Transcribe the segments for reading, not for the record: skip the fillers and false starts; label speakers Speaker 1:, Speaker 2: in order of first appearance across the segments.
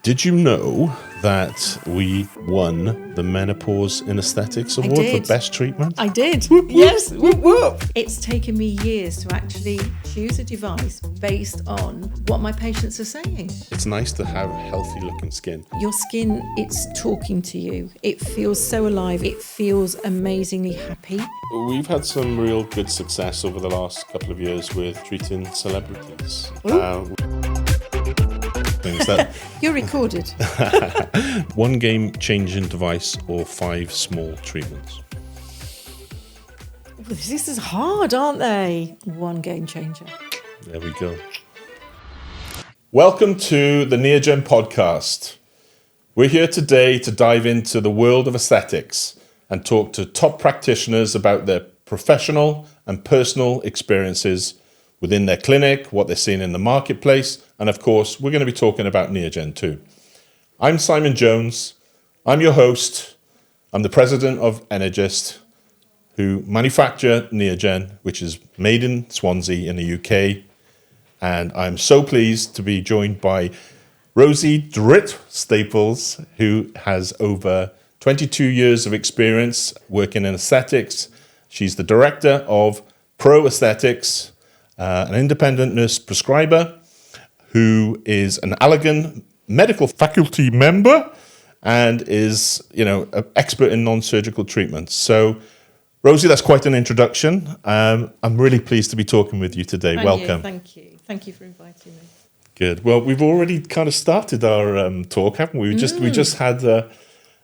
Speaker 1: Did you know that we won the Menopause in Aesthetics Award for Best Treatment?
Speaker 2: I did.
Speaker 1: Whoop, whoop.
Speaker 2: Yes. Whoop, whoop. It's taken me years to actually choose a device based on what my patients are saying.
Speaker 1: It's nice to have healthy looking skin.
Speaker 2: Your skin, it's talking to you. It feels so alive. It feels amazingly happy.
Speaker 1: We've had some real good success over the last couple of years with treating celebrities. Things that
Speaker 2: You're recorded.
Speaker 1: one game-changing device or 5 small treatments.
Speaker 2: This is hard, aren't they? One game changer.
Speaker 1: There we go. Welcome to the NeoGen podcast. We're here today to dive into the world of aesthetics and talk to top practitioners about their professional and personal experiences within their clinic, what they're seeing in the marketplace, and of course, we're going to be talking about NeoGen too. I'm Simon Jones. I'm your host. I'm the president of Energist, who manufacture NeoGen, which is made in Swansea in the UK. And I'm so pleased to be joined by Rosey Drewitt-Staples, who has over 22 years of experience working in aesthetics. She's the director of Pro Aesthetics, an independent nurse prescriber who is an Allergan medical faculty member and is, an expert in non-surgical treatments. So, Rosey, that's quite an introduction. I'm really pleased to be talking with you today. Welcome.
Speaker 2: Thank you. Thank you for inviting me.
Speaker 1: Good. Well, we've already kind of started our talk, haven't we? We just had a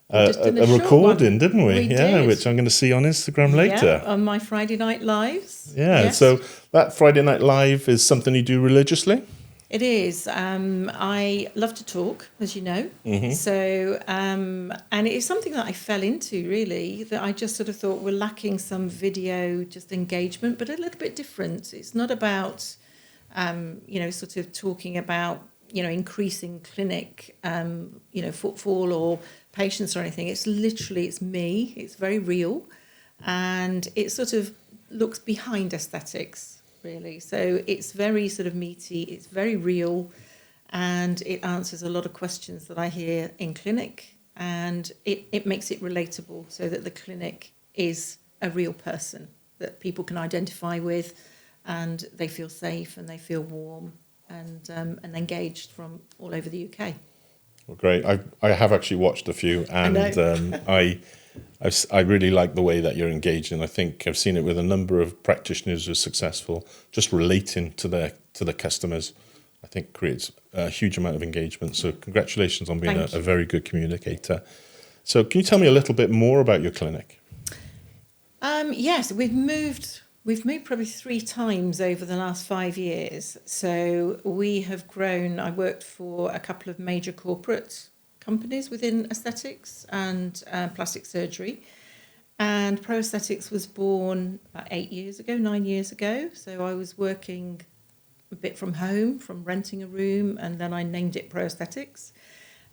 Speaker 1: recording, didn't we?
Speaker 2: We did.
Speaker 1: Which I'm going to see on Instagram later.
Speaker 2: Yeah, on my Friday Night Lives.
Speaker 1: Yeah,
Speaker 2: Yes.
Speaker 1: So that Friday Night Live is something you do religiously?
Speaker 2: It is. I love to talk, as you know.
Speaker 1: Mm-hmm.
Speaker 2: So, and it is something that I fell into, really, that I just sort of thought we're lacking some video, just engagement, but a little bit different. It's not about, sort of talking about, increasing clinic, footfall or patients or anything. It's literally, it's me. It's very real. And it sort of looks behind aesthetics, really. So it's very sort of meaty, it's very real, and it answers a lot of questions that I hear in clinic, and it makes it relatable so that the clinic is a real person that people can identify with, and they feel safe and they feel warm and engaged from all over the UK.
Speaker 1: Well, great. I have actually watched a few, and I really like the way that you're engaging. I think I've seen it with a number of practitioners who are successful, just relating to their customers. I think creates a huge amount of engagement. So congratulations on being a very good communicator. So can you tell me a little bit more about your clinic?
Speaker 2: Yes, we've moved probably 3 times over the last 5 years. So we have grown. I worked for a couple of major corporate companies within aesthetics and plastic surgery. And Pro Aesthetics was born about 9 years ago. So I was working a bit from home, from renting a room, and then I named it Pro Aesthetics.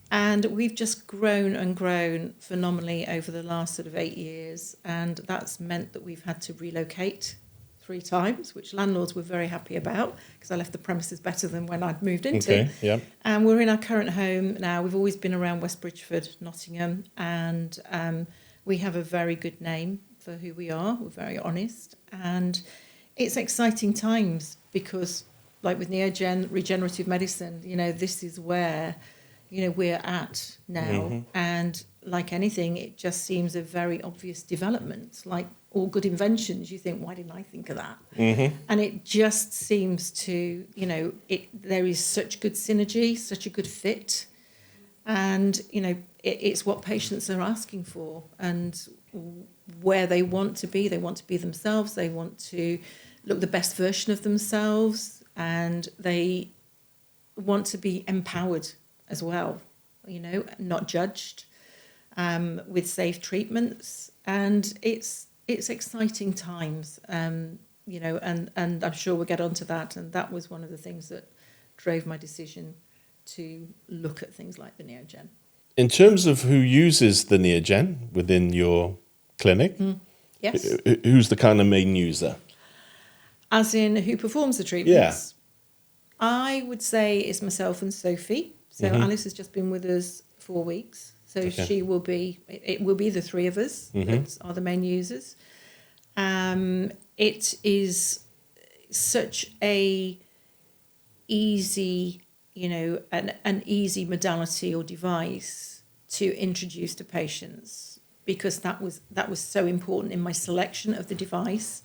Speaker 2: And we've just grown and grown phenomenally over the last sort of 8 years. And that's meant that we've had to relocate 3 times, which landlords were very happy about because I left the premises better than when I'd moved into.
Speaker 1: Okay, yeah.
Speaker 2: And we're in our current home now. We've always been around West Bridgford, Nottingham, and we have a very good name for who we are. We're very honest. And it's exciting times because, like with NeoGen, regenerative medicine, this is where, we're at now. Mm-hmm. And like anything, it just seems a very obvious development. Like all good inventions, you think, why didn't I think of that? Mm-hmm. And it just seems to, there is such good synergy, such a good fit. And, it's what patients are asking for and where they want to be. They want to be themselves. They want to look the best version of themselves. And they want to be empowered as well, not judged, with safe treatments. And it's exciting times, and I'm sure we'll get onto that. And that was one of the things that drove my decision to look at things like the NeoGen.
Speaker 1: In terms of who uses the NeoGen within your clinic,
Speaker 2: Yes.
Speaker 1: Who's the kind of main user?
Speaker 2: As in who performs the treatments? Yeah. I would say it's myself and Sophie. So Alice has just been with us 4 weeks. So it will be the three of us that are the main users. It is such a easy, an easy modality or device to introduce to patients, because that was so important in my selection of the device,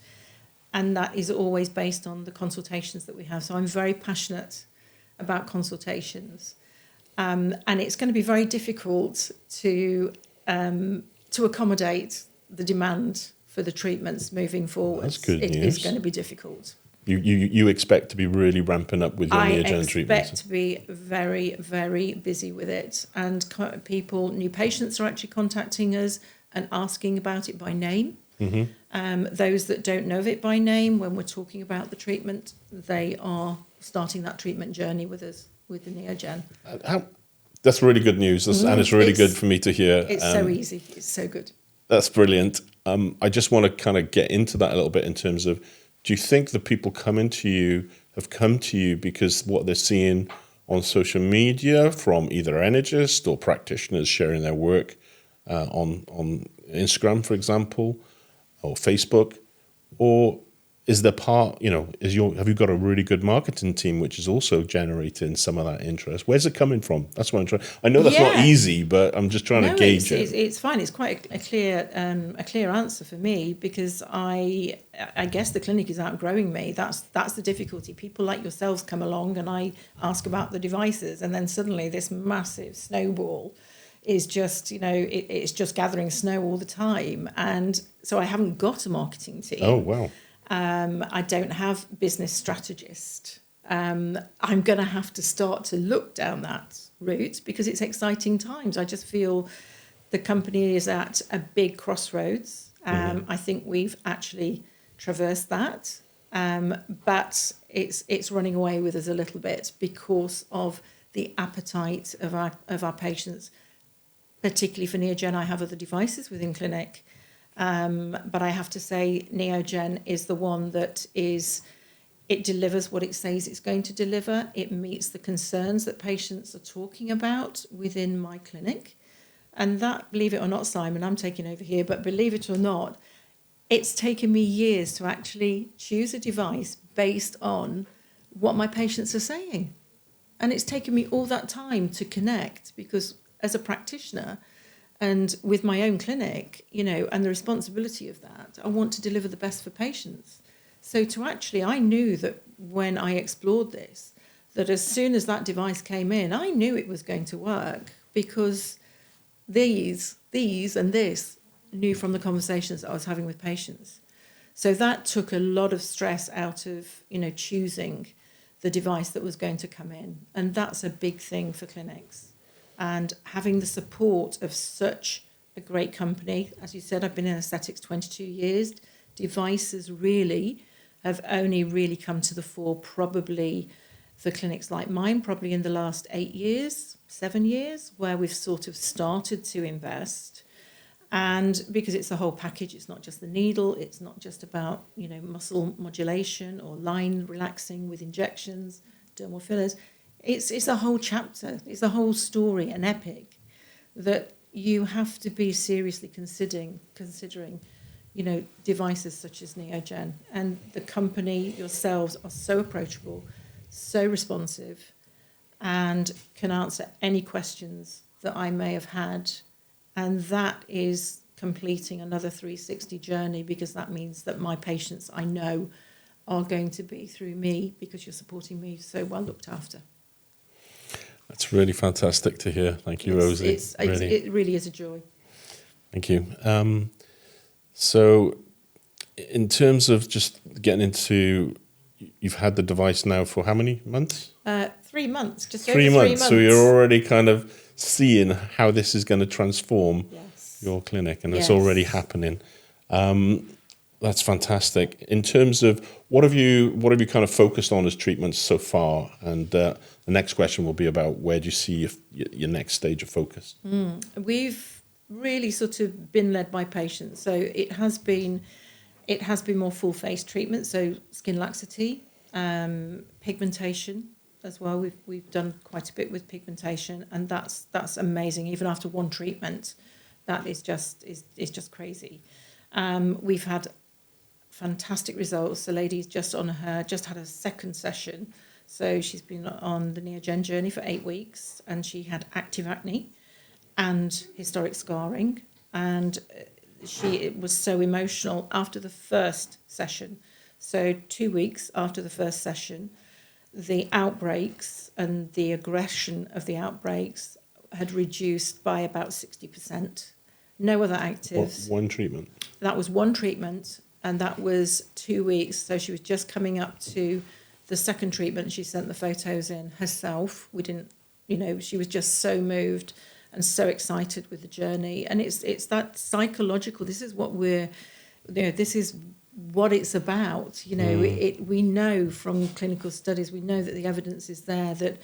Speaker 2: and that is always based on the consultations that we have. So I'm very passionate about consultations, and it's going to be very difficult to accommodate the demand for the treatments moving forward.
Speaker 1: That's good news.
Speaker 2: It is going to be difficult.
Speaker 1: You expect to be really ramping up with your NeoGen treatments?
Speaker 2: I expect to be very, very busy with it. And new patients are actually contacting us and asking about it by name. Those that don't know of it by name, when we're talking about the treatment, they are starting that treatment journey with us, with the NeoGen.
Speaker 1: That's really good news, and it's really good for me to hear.
Speaker 2: It's so easy. It's so good.
Speaker 1: That's brilliant. I just want to kind of get into that a little bit in terms of, do you think the people have come to you because what they're seeing on social media from either energists or practitioners sharing their work on Instagram, for example, or Facebook, or is there have you got a really good marketing team which is also generating some of that interest? Where's it coming from? That's what I'm trying. I know that's not easy, but I'm just trying to gauge it.
Speaker 2: It's fine. It's quite a clear answer for me, because I guess the clinic is outgrowing me. That's the difficulty. People like yourselves come along and I ask about the devices, and then suddenly this massive snowball is just, it's just gathering snow all the time. And so I haven't got a marketing team.
Speaker 1: Oh, wow.
Speaker 2: I don't have business strategist. I'm going to have to start to look down that route, because it's exciting times. I just feel the company is at a big crossroads. I think we've actually traversed that, but it's running away with us a little bit because of the appetite of our patients, particularly for NeoGen. I have other devices within clinic. But I have to say NeoGen is the one that it delivers what it says it's going to deliver. It meets the concerns that patients are talking about within my clinic. And that, believe it or not, Simon, I'm taking over here, but believe it or not, it's taken me years to actually choose a device based on what my patients are saying. And it's taken me all that time to connect, because as a practitioner, and with my own clinic, and the responsibility of that, I want to deliver the best for patients. So I knew that when I explored this, that as soon as that device came in, I knew it was going to work, because these and this knew from the conversations that I was having with patients. So that took a lot of stress out of, choosing the device that was going to come in. And that's a big thing for clinics. And having the support of such a great company. As you said, I've been in aesthetics 22 years. Devices really have only really come to the fore probably for clinics like mine, probably in the last 7 years, where we've sort of started to invest. And because it's the whole package, it's not just the needle, it's not just about, muscle modulation or line relaxing with injections, dermal fillers. It's a whole chapter, it's a whole story, an epic that you have to be seriously considering, devices such as NeoGen. And the company yourselves are so approachable, so responsive, and can answer any questions that I may have had. And that is completing another 360 journey, because that means that my patients, I know, are going to be through me, because you're supporting me so well looked after.
Speaker 1: That's really fantastic to hear. Thank you, Rosey.
Speaker 2: It really is a joy.
Speaker 1: Thank you. So in terms of just getting into, you've had the device now for how many months?
Speaker 2: 3 months, just over
Speaker 1: 3
Speaker 2: 3 months.
Speaker 1: So you're already kind of seeing how this is going to transform your clinic, and it's already happening. That's fantastic. In terms of what have you kind of focused on as treatments so far? And the next question will be about where do you see your next stage of focus?
Speaker 2: We've really sort of been led by patients. So it has been more full face treatment. So skin laxity, pigmentation, as well. We've done quite a bit with pigmentation, and that's amazing. Even after one treatment, that is just crazy. We've had fantastic results. The lady's just had a second session, so she's been on the NeoGen journey for 8 weeks, and she had active acne and historic scarring, and she was so emotional after the first session. So 2 weeks after the first session, the outbreaks and the aggression of the outbreaks had reduced by about 60%. No other actives.
Speaker 1: One treatment?
Speaker 2: That was one treatment, and that was 2 weeks. So she was just coming up to the second treatment. She sent the photos in herself. We didn't, she was just so moved and so excited with the journey. And it's that psychological, this is what this is what it's about. We know from clinical studies, we know that the evidence is there that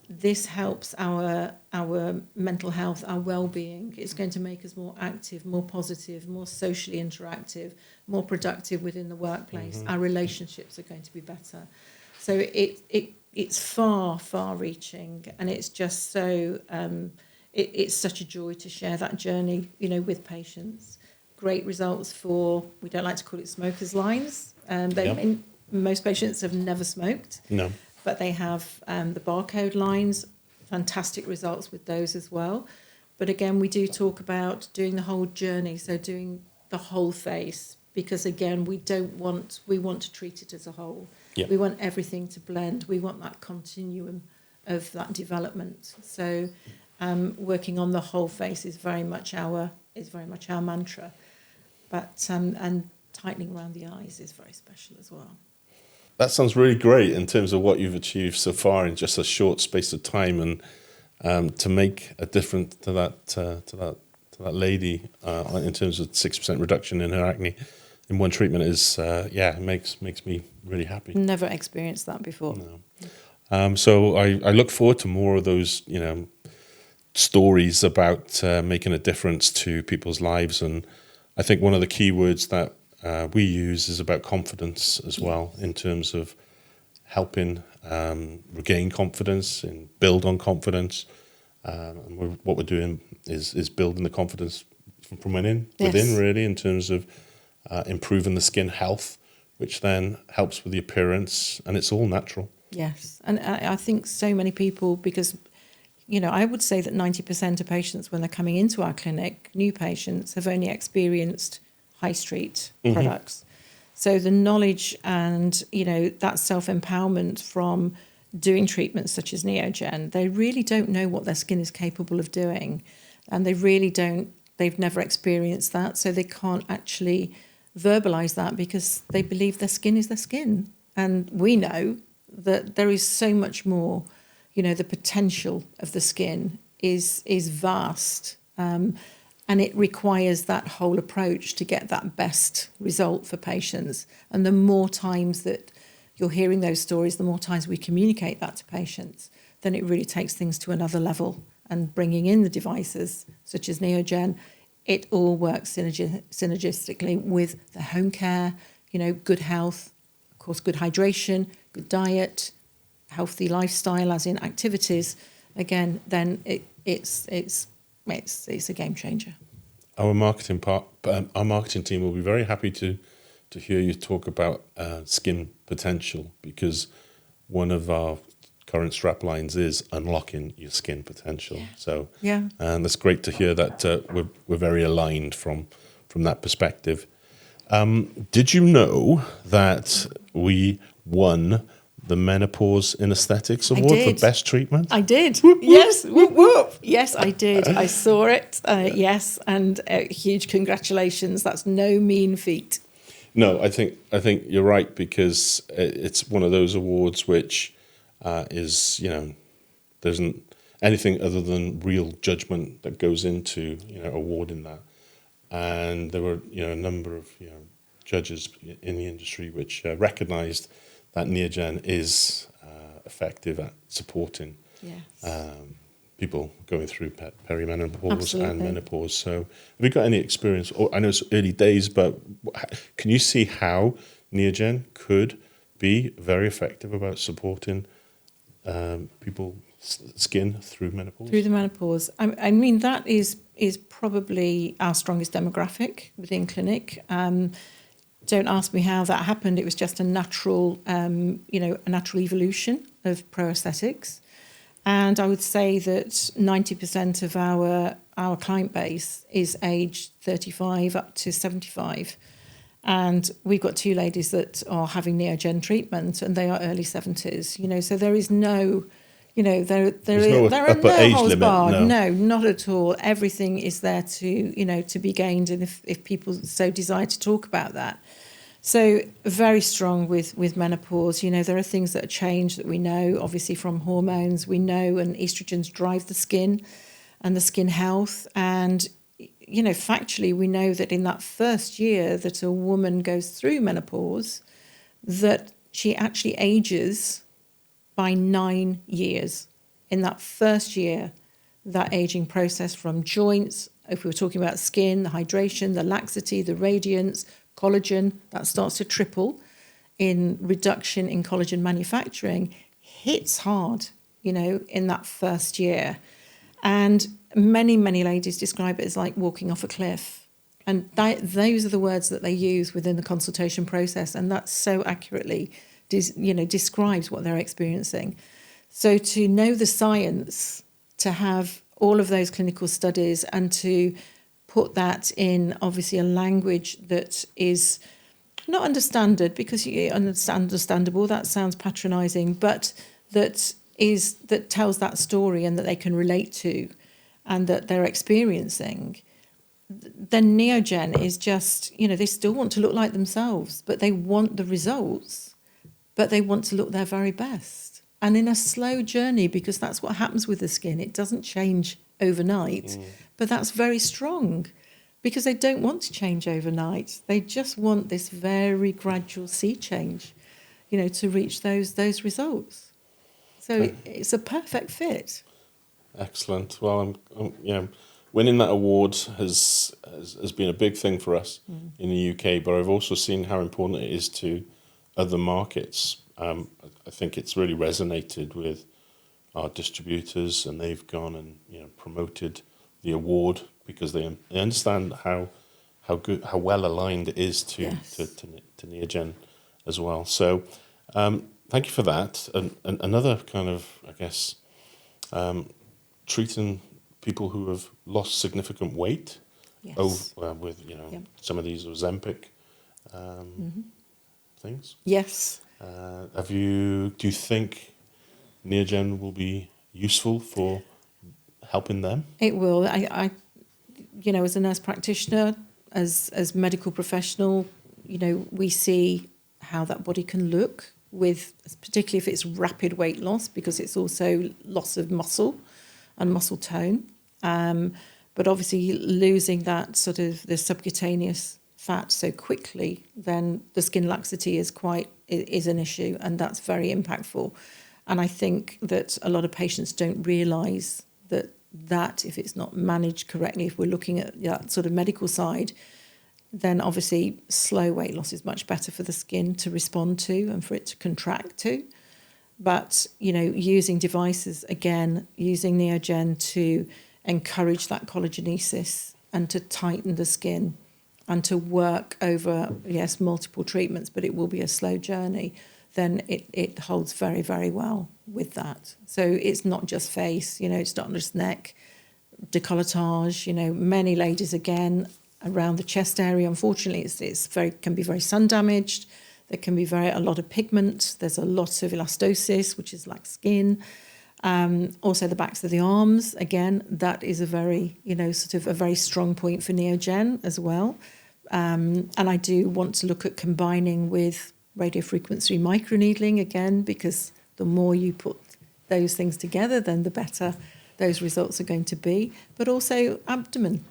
Speaker 2: this helps our mental health, our well-being. It's going to make us more active, more positive, more socially interactive, more productive within the workplace. Our relationships are going to be better. So it's far-reaching, and it's just so it's such a joy to share that journey, with patients. Great results for, we don't like to call it smokers' lines. Most patients have never smoked.
Speaker 1: No.
Speaker 2: But they have the barcode lines, fantastic results with those as well. But again, we do talk about doing the whole journey, so doing the whole face, because again, we want to treat it as a whole.
Speaker 1: Yep.
Speaker 2: We want everything to blend. We want that continuum of that development. So working on the whole face is very much our mantra. But and tightening around the eyes is very special as well.
Speaker 1: That sounds really great in terms of what you've achieved so far in just a short space of time, and to make a difference to that lady in terms of 6% reduction in her acne in one treatment is it makes me really happy.
Speaker 2: Never experienced that before.
Speaker 1: No. So I look forward to more of those stories about making a difference to people's lives, and I think one of the key words that we use is about confidence as well, in terms of helping regain confidence and build on confidence. And what we're doing is building the confidence from within, really, in terms of improving the skin health, which then helps with the appearance, and it's all natural.
Speaker 2: Yes, and I think so many people, because I would say that 90% of patients, when they're coming into our clinic, new patients, have only experienced high street products. So the knowledge and, that self-empowerment from doing treatments such as NeoGen, they really don't know what their skin is capable of doing. And they've never experienced that. So they can't actually verbalize that, because they believe their skin is their skin. And we know that there is so much more, the potential of the skin is vast. And it requires that whole approach to get that best result for patients. And the more times that you're hearing those stories, the more times we communicate that to patients, then it really takes things to another level. And bringing in the devices such as NeoGen, it all works synergistically with the home care, good health, of course, good hydration, good diet, healthy lifestyle, as in activities. Again, then it's a game changer.
Speaker 1: Our marketing team will be very happy to hear you talk about skin potential, because one of our current strap lines is unlocking your skin potential.
Speaker 2: Yeah.
Speaker 1: So
Speaker 2: and
Speaker 1: that's great to hear that we're very aligned from that perspective. Did you know that we won the Menopause in Aesthetics Award for Best Treatment?
Speaker 2: I did. Whoop, whoop, yes. Whoop, whoop. Yes, I did. I saw it. Yes. And huge congratulations. That's no mean feat.
Speaker 1: No, I think you're right, because it's one of those awards which is, there isn't anything other than real judgment that goes into, awarding that. And there were, a number of, judges in the industry which recognised that NeoGen is effective at supporting people going through perimenopause
Speaker 2: Absolutely.
Speaker 1: and menopause. So have you got any experience? I know it's early days, but can you see how NeoGen could be very effective about supporting people's skin through menopause?
Speaker 2: Through the menopause. I mean, that is probably our strongest demographic within clinic. Don't ask me how that happened. It was just a natural, a natural evolution of pro-aesthetics. And I would say that 90% of our client base is aged 35 up to 75. And we've got two ladies that are having NeoGen treatment, and they are early 70s. So there is no, there are
Speaker 1: upper
Speaker 2: no
Speaker 1: age
Speaker 2: holds
Speaker 1: limit,
Speaker 2: barred.
Speaker 1: no.
Speaker 2: No, not at all. Everything is there to be gained, and if people so desire to talk about that. So very strong with menopause. There are things that change that we know, obviously from hormones. We know, and estrogens drive the skin and the skin health. And, factually, we know that in that first year that a woman goes through menopause, that she actually ages by 9 years. In that first year, that aging process from joints, if we were talking about skin, the hydration, the laxity, the radiance, collagen, that starts to triple in reduction in collagen manufacturing, hits hard, in that first year. And many, many ladies describe it as like walking off a cliff. And those are the words that they use within the consultation process. And that so accurately, describes what they're experiencing. So to know the science, to have all of those clinical studies, and to put that in obviously a language that is not understood, because understandable, that sounds patronising, but that tells that story and that they can relate to and that they're experiencing, then NeoGen is just, they still want to look like themselves, but they want the results, but they want to look their very best. And in a slow journey, because that's what happens with the skin. It doesn't change overnight, but that's very strong because they don't want to change overnight. They just want this very gradual sea change, to reach those results. So it's a perfect fit.
Speaker 1: Excellent. Well, winning that award has been a big thing for us in the UK, but I've also seen how important it is to other markets. I think it's really resonated with our distributors, and they've gone and promoted the award because they understand how well aligned it is to NeoGen as well. So thank you for that. And another kind of, I guess, treating people who have lost significant weight with some of these Ozempic things.
Speaker 2: Yes.
Speaker 1: Do you think NeoGen will be useful for helping them?
Speaker 2: It will. I as a nurse practitioner, as medical professional, we see how that body can look with, particularly if it's rapid weight loss, because it's also loss of muscle and muscle tone. But obviously losing that sort of the subcutaneous fat so quickly, then the skin laxity is an issue, and that's very impactful. And I think that a lot of patients don't realise that if it's not managed correctly, if we're looking at that sort of medical side, then obviously slow weight loss is much better for the skin to respond to and for it to contract to. But, using devices, again, using NeoGen to encourage that collagenesis and to tighten the skin and to work over, multiple treatments, but it will be a slow journey, then it holds very, very well with that. So it's not just face, it's not just neck, décolletage, many ladies, again, around the chest area. Unfortunately, can be very sun damaged. There can be a lot of pigment. There's a lot of elastosis, which is like skin. Also the backs of the arms, again, that is a very, sort of a very strong point for NeoGen as well. And I do want to look at combining with radiofrequency microneedling again, because the more you put those things together, then the better those results are going to be. But also abdomen,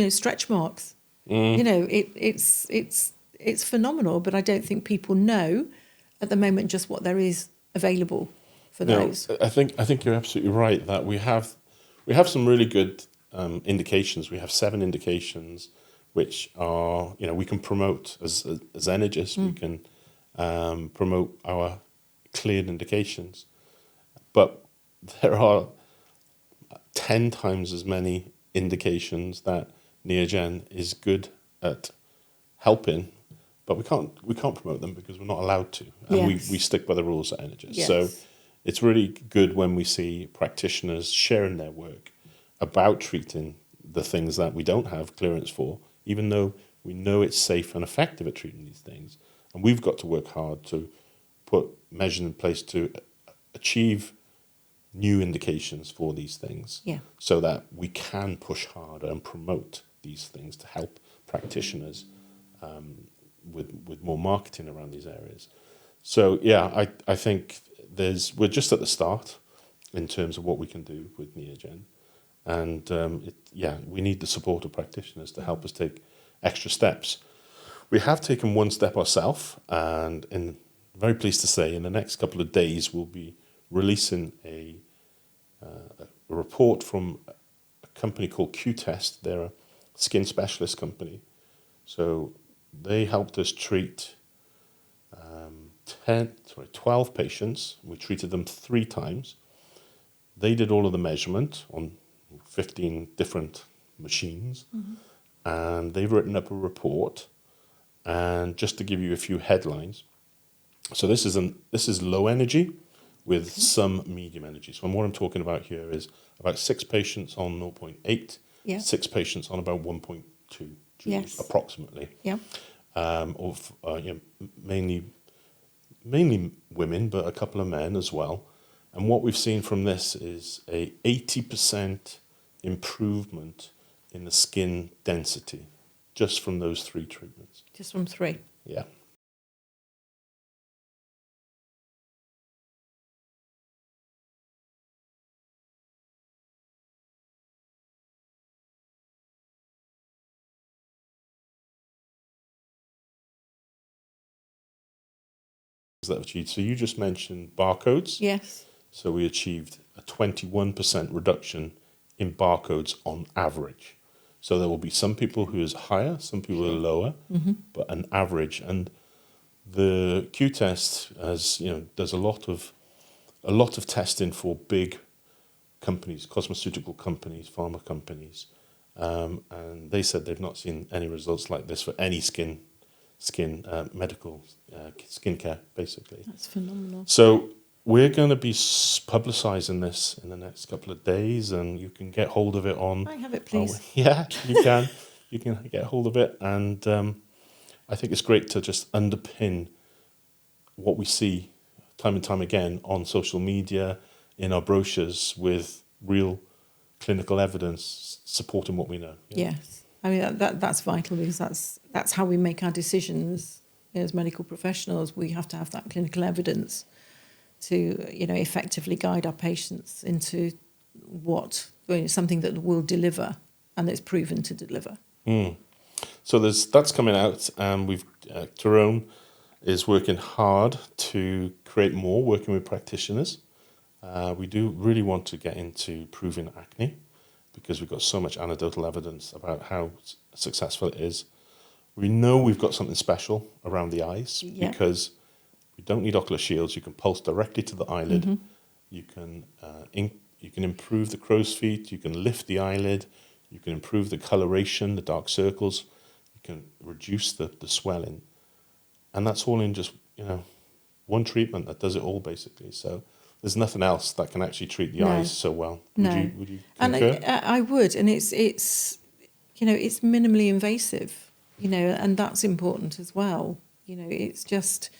Speaker 2: stretch marks. It's phenomenal, but I don't think people know at the moment just what there is available for those.
Speaker 1: I think you're absolutely right that we have some really good indications. We have 7 indications which are we can promote as energists. We can promote our cleared indications, But there are 10 times as many indications that NeoGen is good at helping, but we can't promote them because we're not allowed to, and we stick by the rules at Energis.
Speaker 2: Yes.
Speaker 1: So it's really good when we see practitioners sharing their work about treating the things that we don't have clearance for, even though we know it's safe and effective at treating these things. And we've got to work hard to put measures in place to achieve new indications for these things, so that we can push harder and promote these things to help practitioners with more marketing around these areas. So yeah, I think we're just at the start in terms of what we can do with NeoGen, and we need the support of practitioners to help us take extra steps. We have taken one step ourselves, and I'm very pleased to say in the next couple of days we'll be releasing a report from a company called Q-Test. They're a skin specialist company. So they helped us treat 12 patients. We treated them 3 times. They did all of the measurement on 15 different machines, and they've written up a report. And just to give you a few headlines, so this is low energy with some medium energy. So what I'm talking about here is about 6 patients on 0.8, 6 patients on about 1.2 joules, approximately. Mainly women, but a couple of men as well. And what we've seen from this is a 80% improvement in the skin density just from those 3 treatments.
Speaker 2: Just from 3?
Speaker 1: Yeah. That achieved. So you just mentioned barcodes.
Speaker 2: Yes.
Speaker 1: So we achieved a 21% reduction in barcodes on average. So there will be some people who is higher, some people are lower, but an average. And the Q-Test does a lot of testing for big companies, cosmeceutical companies, pharma companies, and they said they've not seen any results like this for any medical skincare, basically.
Speaker 2: That's phenomenal.
Speaker 1: So we're going to be publicising this in the next couple of days, and you can get hold of it on...
Speaker 2: I have it, please.
Speaker 1: Yeah, you can. You can get hold of it, and I think it's great to just underpin what we see time and time again on social media, in our brochures, with real clinical evidence supporting what we know.
Speaker 2: Yes. I mean, that's vital, because that's how we make our decisions as medical professionals. We have to have that clinical evidence to, effectively guide our patients into something that will deliver and it's proven to deliver.
Speaker 1: So that's coming out, and Tyrone is working hard to create more, working with practitioners. We do really want to get into proving acne, because we've got so much anecdotal evidence about how successful it is. We know we've got something special around the eyes, because we don't need ocular shields. You can pulse directly to the eyelid. You can improve the crow's feet. You can lift the eyelid. You can improve the coloration, the dark circles. You can reduce the swelling. And that's all in just, one treatment that does it all, basically. So there's nothing else that can actually treat the eyes so well. Would you concur?
Speaker 2: And I would, and it's minimally invasive, and that's important as well. It's just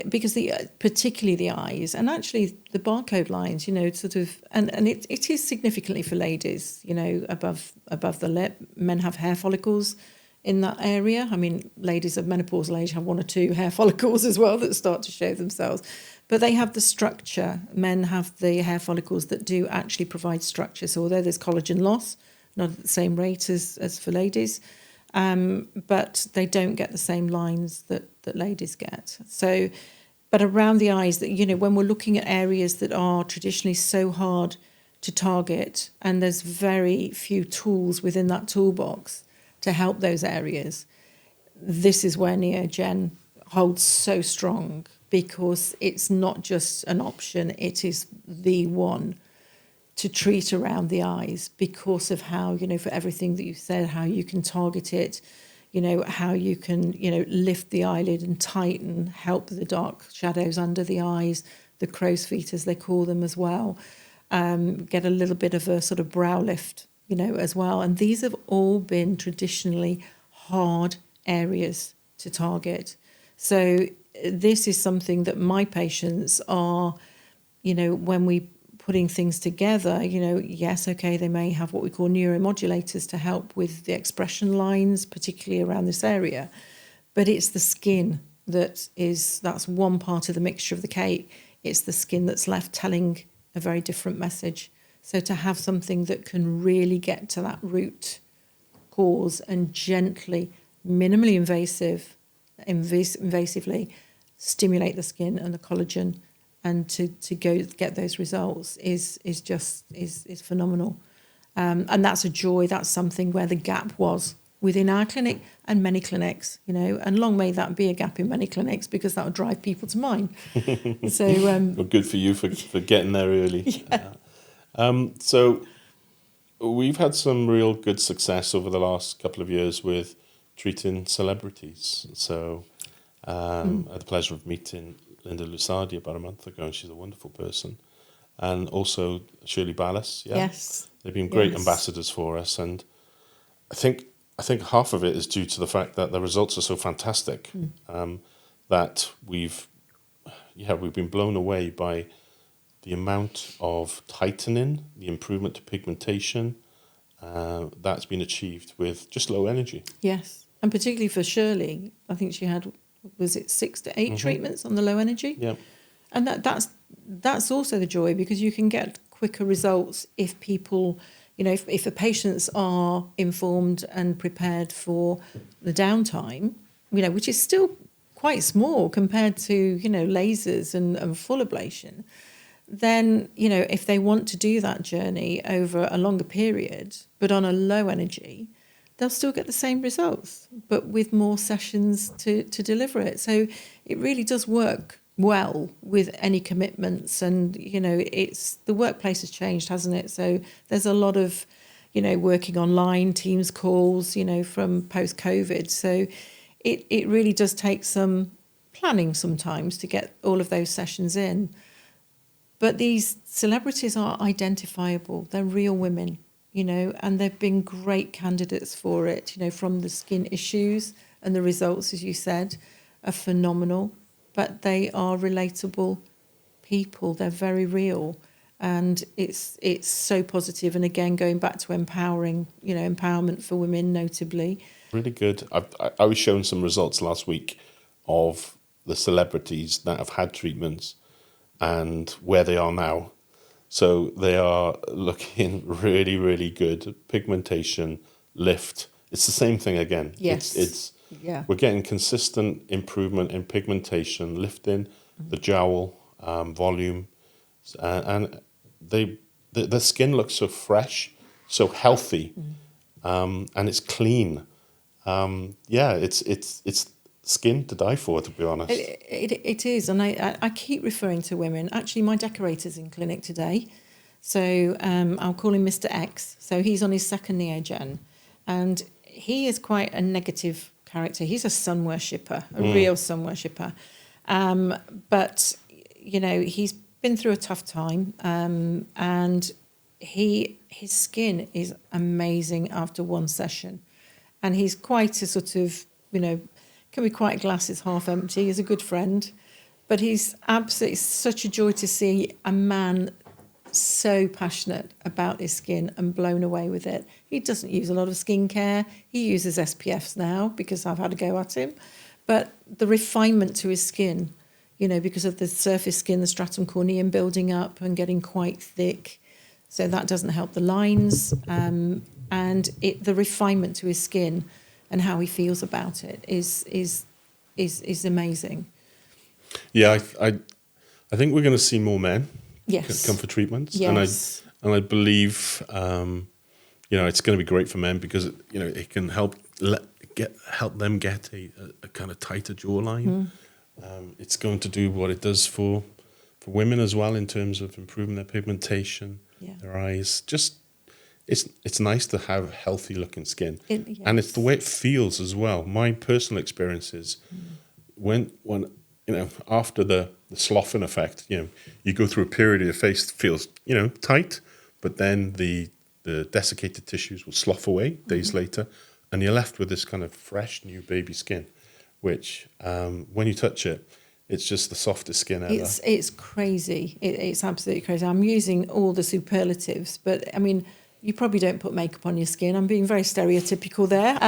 Speaker 2: because particularly the eyes, and actually the barcode lines, and it is significantly for ladies, above the lip. Men have hair follicles in that area. I mean, ladies of menopausal age have 1 or 2 hair follicles as well that start to show themselves. But they have the structure. Men have the hair follicles that do actually provide structure. So although there's collagen loss, not at the same rate as for ladies, but they don't get the same lines that ladies get. So, but around the eyes, that when we're looking at areas that are traditionally so hard to target, and there's very few tools within that toolbox to help those areas, this is where NeoGen holds so strong because it's not just an option, it is the one to treat around the eyes because of how, for everything that you said, how you can target it, how you can, lift the eyelid and tighten, help the dark shadows under the eyes, the crow's feet as they call them as well, get a little bit of a sort of brow lift, as well. And these have all been traditionally hard areas to target. So this is something that my patients are, when we putting things together, yes, okay, they may have what we call neuromodulators to help with the expression lines, particularly around this area, but it's the skin that's one part of the mixture of the cake. It's the skin that's left telling a very different message. So to have something that can really get to that root cause and gently, minimally invasively stimulate the skin and the collagen, and to go get those results is phenomenal, and that's a joy. That's something where the gap was within our clinic and many clinics, and long may that be a gap in many clinics because that would drive people to mine. So
Speaker 1: well, good for you for getting there early.
Speaker 2: Yeah.
Speaker 1: So we've had some real good success over the last couple of years with treating celebrities. So I had the pleasure of meeting Linda Lusardi about a month ago, and she's a wonderful person. And also Shirley Ballas. Yeah?
Speaker 2: Yes.
Speaker 1: They've been great ambassadors for us. And I think half of it is due to the fact that the results are so fantastic, that we've been blown away by the amount of tightening, the improvement to pigmentation that's been achieved with just low energy.
Speaker 2: Yes. And particularly for Shirley, I think she had, was it 6 to 8 treatments on the low energy?
Speaker 1: Yeah.
Speaker 2: And that's also the joy, because you can get quicker results if people, if the patients are informed and prepared for the downtime, which is still quite small compared to, lasers and full ablation, then, if they want to do that journey over a longer period, but on a low energy, they'll still get the same results, but with more sessions to deliver it. So it really does work well with any commitments. And, the workplace has changed, hasn't it? So there's a lot of, working online, Teams calls, from post-COVID. So it really does take some planning sometimes to get all of those sessions in. But these celebrities are identifiable. They're real women, and they've been great candidates for it, from the skin issues, and the results, as you said, are phenomenal. But they are relatable people. They're very real. And it's so positive. And again, going back to empowering, empowerment for women notably.
Speaker 1: Really good. I was shown some results last week of the celebrities that have had treatments and where they are now. So they are looking really, really good. Pigmentation, lift. It's the same thing again.
Speaker 2: Yes.
Speaker 1: We're getting consistent improvement in pigmentation, lifting, the jowl, volume, and the skin looks so fresh, so healthy, and it's clean. It's skin to die for, to be honest.
Speaker 2: It is, and I keep referring to women. Actually, my decorator's in clinic today, so I'll call him Mr. X. So he's on his second NeoGen, and he is quite a negative character. He's a sun worshipper, a real sun worshipper. But, he's been through a tough time, and his skin is amazing after one session. And he's quite a sort of, can be quite glass is half empty. He's a good friend. But he's absolutely such a joy to see a man so passionate about his skin and blown away with it. He doesn't use a lot of skincare. He uses SPFs now because I've had a go at him. But the refinement to his skin, because of the surface skin, the stratum corneum building up and getting quite thick. So that doesn't help the lines. And the refinement to his skin and how he feels about it is amazing.
Speaker 1: Yeah, I think we're going to see more men come for treatments.
Speaker 2: Yes.
Speaker 1: And I believe it's going to be great for men because it can help help them get a kind of tighter jawline. It's going to do what it does for women as well in terms of improving their pigmentation, their eyes. Just it's nice to have healthy looking skin, and it's the way it feels as well. My personal experience is when after the sloughing effect, you go through a period of your face that feels tight, but then the desiccated tissues will slough away days later, and you're left with this kind of fresh new baby skin, which when you touch it, it's just the softest skin ever.
Speaker 2: It's crazy. It's absolutely crazy. I'm using all the superlatives, but I mean, you probably don't put makeup on your skin. I'm being very stereotypical there.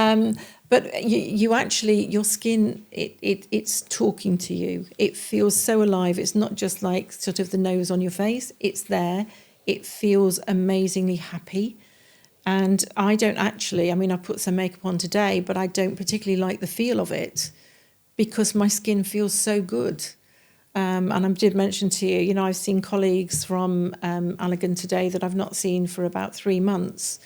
Speaker 2: But you actually, your skin, it's talking to you. It feels so alive. It's not just like sort of the nose on your face. It's there. It feels amazingly happy. And I don't actually, I mean, I put some makeup on today, but I don't particularly like the feel of it because my skin feels so good. And I did mention to you, I've seen colleagues from Allergan today that I've not seen for about 3 months.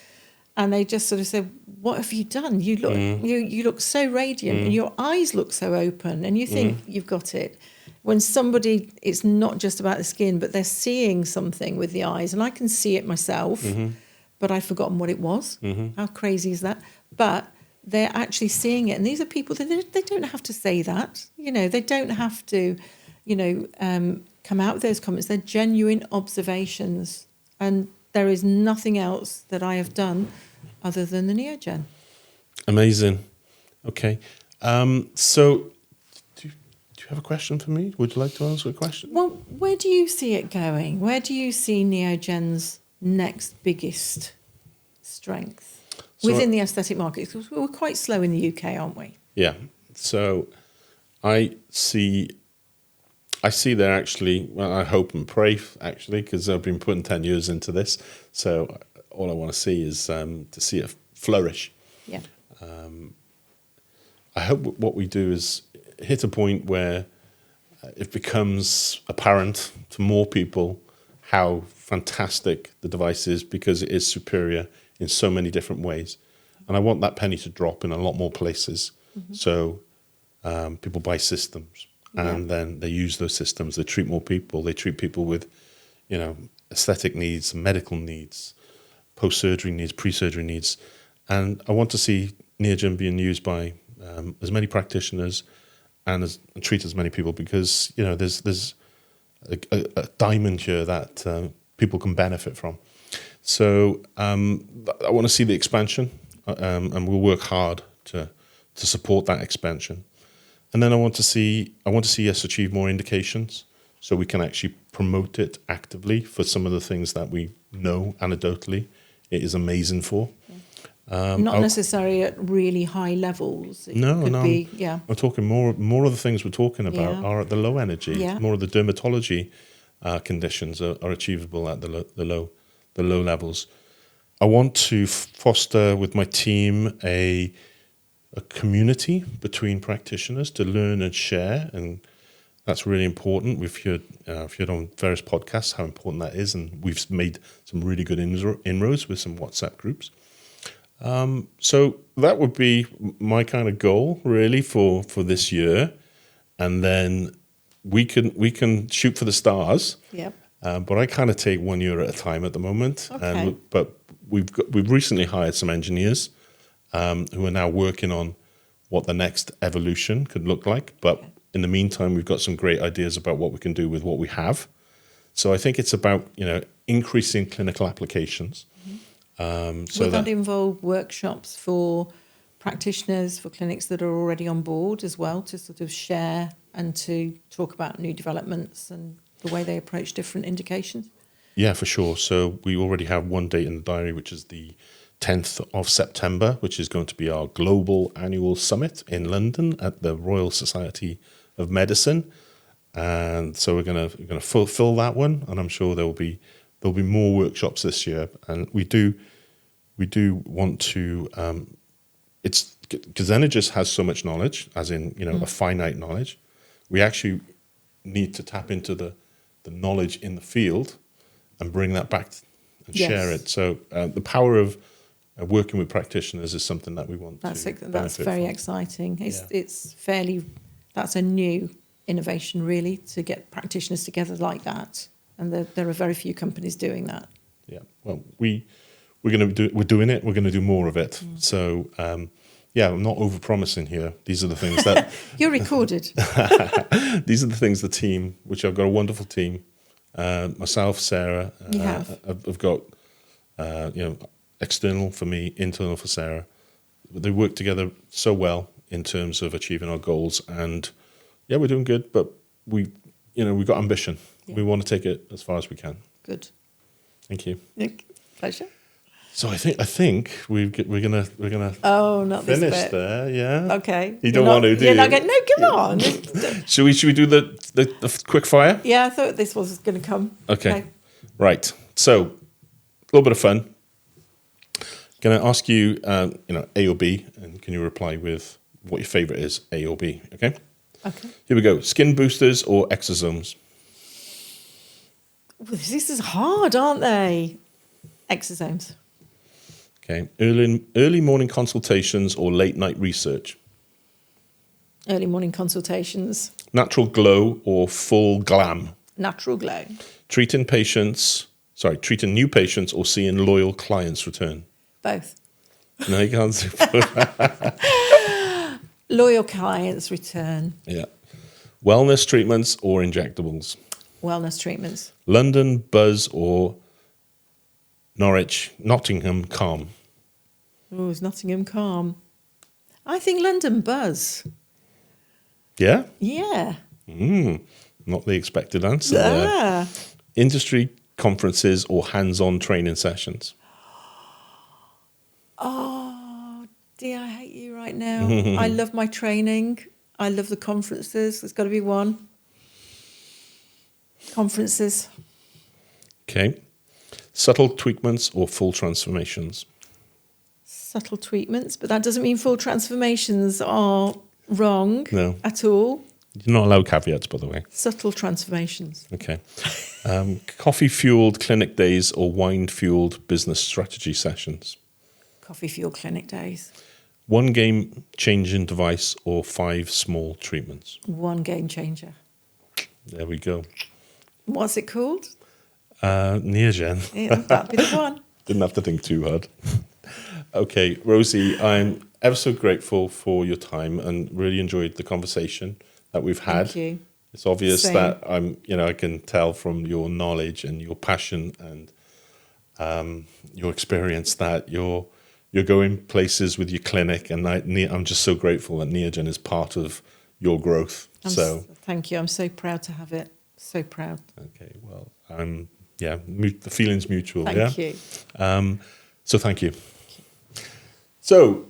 Speaker 2: And they just sort of said, what have you done? You look you look so radiant and your eyes look so open. And you think you've got it. When somebody, it's not just about the skin, but they're seeing something with the eyes. And I can see it myself, but I've forgotten what it was. How crazy is that? But they're actually seeing it. And these are people that they don't have to say that. They don't have to... come out with those comments. They're genuine observations, and there is nothing else that I have done other than the NeoGen.
Speaker 1: Amazing. Okay. So do you have a question for me? Would you like to answer a question?
Speaker 2: Well, where do you see it going? Where do you see NeoGen's next biggest strength within the aesthetic market? Because we're quite slow in the UK, aren't we?
Speaker 1: Yeah. So I see there actually, well, I hope and pray actually, because I've been putting 10 years into this. So all I want to see is to see it flourish.
Speaker 2: Yeah.
Speaker 1: I hope what we do is hit a point where it becomes apparent to more people how fantastic the device is, because it is superior in so many different ways. And I want that penny to drop in a lot more places. So people buy systems. And then they use those systems. They treat more people. They treat people with, aesthetic needs, medical needs, post-surgery needs, pre-surgery needs. And I want to see NeoGen being used by as many practitioners and treat as many people, because there's a diamond here that people can benefit from. So I want to see the expansion, and we'll work hard to support that expansion. And then I want to see us achieve more indications, so we can actually promote it actively for some of the things that we know anecdotally it is amazing for.
Speaker 2: Not necessarily at really high levels.
Speaker 1: No.
Speaker 2: We're
Speaker 1: talking more of the things we're talking about are at the low energy.
Speaker 2: Yeah.
Speaker 1: More of the dermatology conditions are achievable at the low levels. I want to foster with my team a community between practitioners to learn and share, and that's really important. We've heard on various podcasts how important that is, and we've made some really good inroads with some WhatsApp groups. So that would be my kind of goal really for this year, and then we can shoot for the stars.
Speaker 2: Yep.
Speaker 1: But I kind of take 1 year at a time at the moment.
Speaker 2: Okay.
Speaker 1: But we've recently hired some engineers who are now working on what the next evolution could look like. But in the meantime, we've got some great ideas about what we can do with what we have. So I think it's about increasing clinical applications.
Speaker 2: Will that involve workshops for practitioners, for clinics that are already on board as well, to sort of share and to talk about new developments and the way they approach different indications?
Speaker 1: Yeah, for sure. So we already have one date in the diary, which is the 10th of September, which is going to be our global annual summit in London at the Royal Society of Medicine. And so we're going to fulfill that one, and I'm sure there'll be more workshops this year. And we do want to. It's because Energous has so much knowledge, as in a finite knowledge. We actually need to tap into the knowledge in the field and bring that back and share it. So the power of working with practitioners is something that we want
Speaker 2: That's
Speaker 1: to
Speaker 2: that's
Speaker 1: benefit
Speaker 2: very
Speaker 1: from.
Speaker 2: exciting.
Speaker 1: Yeah.
Speaker 2: It's fairly, that's a new innovation really, to get practitioners together like that, and there are very few companies doing that.
Speaker 1: Yeah. Well, we're doing it. We're going to do more of it. So yeah, I'm not over promising here. These are the things that
Speaker 2: You're recorded.
Speaker 1: these are the things the team, which I've got a wonderful team. Myself, Sarah.
Speaker 2: You have.
Speaker 1: I've got external for me, internal for Sarah. They work together so well in terms of achieving our goals, and yeah, we're doing good. But we've got ambition.
Speaker 2: Yeah.
Speaker 1: We want to take it as far as we can.
Speaker 2: Good.
Speaker 1: Thank you.
Speaker 2: Pleasure.
Speaker 1: So I think we're gonna
Speaker 2: Oh, not this
Speaker 1: finish
Speaker 2: bit.
Speaker 1: there. Yeah.
Speaker 2: Okay.
Speaker 1: You don't want to, do
Speaker 2: you're
Speaker 1: you?
Speaker 2: not going. No, come on.
Speaker 1: Should we do the quick fire?
Speaker 2: Yeah, I thought this was going to come.
Speaker 1: Okay. Right. So a little bit of fun. Going to ask you, A or B, and can you reply with what your favourite is, A or B? Okay.
Speaker 2: Okay.
Speaker 1: Here we go. Skin boosters or exosomes?
Speaker 2: Well, this is hard, aren't they? Exosomes.
Speaker 1: Okay. Early morning consultations or late night research?
Speaker 2: Early morning consultations.
Speaker 1: Natural glow or full glam?
Speaker 2: Natural glow.
Speaker 1: Treating new patients or seeing loyal clients return?
Speaker 2: Both.
Speaker 1: No, you can't say both.
Speaker 2: Loyal clients return.
Speaker 1: Yeah. Wellness treatments or injectables?
Speaker 2: Wellness treatments.
Speaker 1: London buzz or Nottingham calm?
Speaker 2: Oh, is Nottingham calm? I think London buzz.
Speaker 1: Yeah?
Speaker 2: Yeah.
Speaker 1: Not the expected answer there.
Speaker 2: Ah.
Speaker 1: Industry conferences or hands-on training sessions?
Speaker 2: Oh, dear, I hate you right now. I love my training. I love the conferences. There's got to be one. Conferences.
Speaker 1: Okay. Subtle tweakments or full transformations?
Speaker 2: Subtle treatments, but that doesn't mean full transformations are wrong at all.
Speaker 1: You're not allowed caveats, by the way.
Speaker 2: Subtle transformations.
Speaker 1: Okay. Coffee-fueled clinic days or wine-fueled business strategy sessions?
Speaker 2: Coffee fuel clinic days.
Speaker 1: One game-changing device or 5 small treatments?
Speaker 2: One game changer.
Speaker 1: There we go.
Speaker 2: What's it called?
Speaker 1: NeoGen.
Speaker 2: Yeah, that'd be the one.
Speaker 1: Didn't have to think too hard. Okay, Rosey, I'm ever so grateful for your time and really enjoyed the conversation that we've had.
Speaker 2: Thank you.
Speaker 1: It's obvious
Speaker 2: Same.
Speaker 1: that I can tell from your knowledge and your passion and your experience that you're going places with your clinic, and I'm just so grateful that NeoGen is part of your growth.
Speaker 2: Thank you. I'm so proud to have it. So proud.
Speaker 1: Okay, well, the feeling's mutual.
Speaker 2: Thank you.
Speaker 1: So thank you. So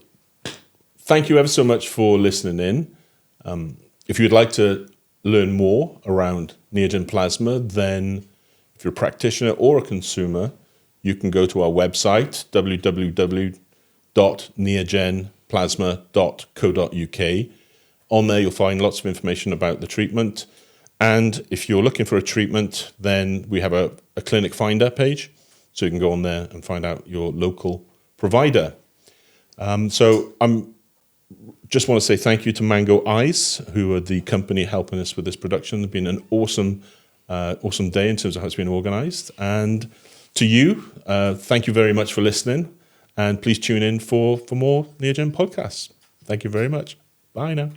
Speaker 1: thank you ever so much for listening in. If you'd like to learn more around NeoGen Plasma, then if you're a practitioner or a consumer, you can go to our website, www.neogenplasma.co.uk. On there, you'll find lots of information about the treatment. And if you're looking for a treatment, then we have a clinic finder page. So you can go on there and find out your local provider. So I'm just want to say thank you to Mango Eyes, who are the company helping us with this production. It's been an awesome day in terms of how it's been organised. And to you, thank you very much for listening. And please tune in for more NeoGen podcasts. Thank you very much. Bye now.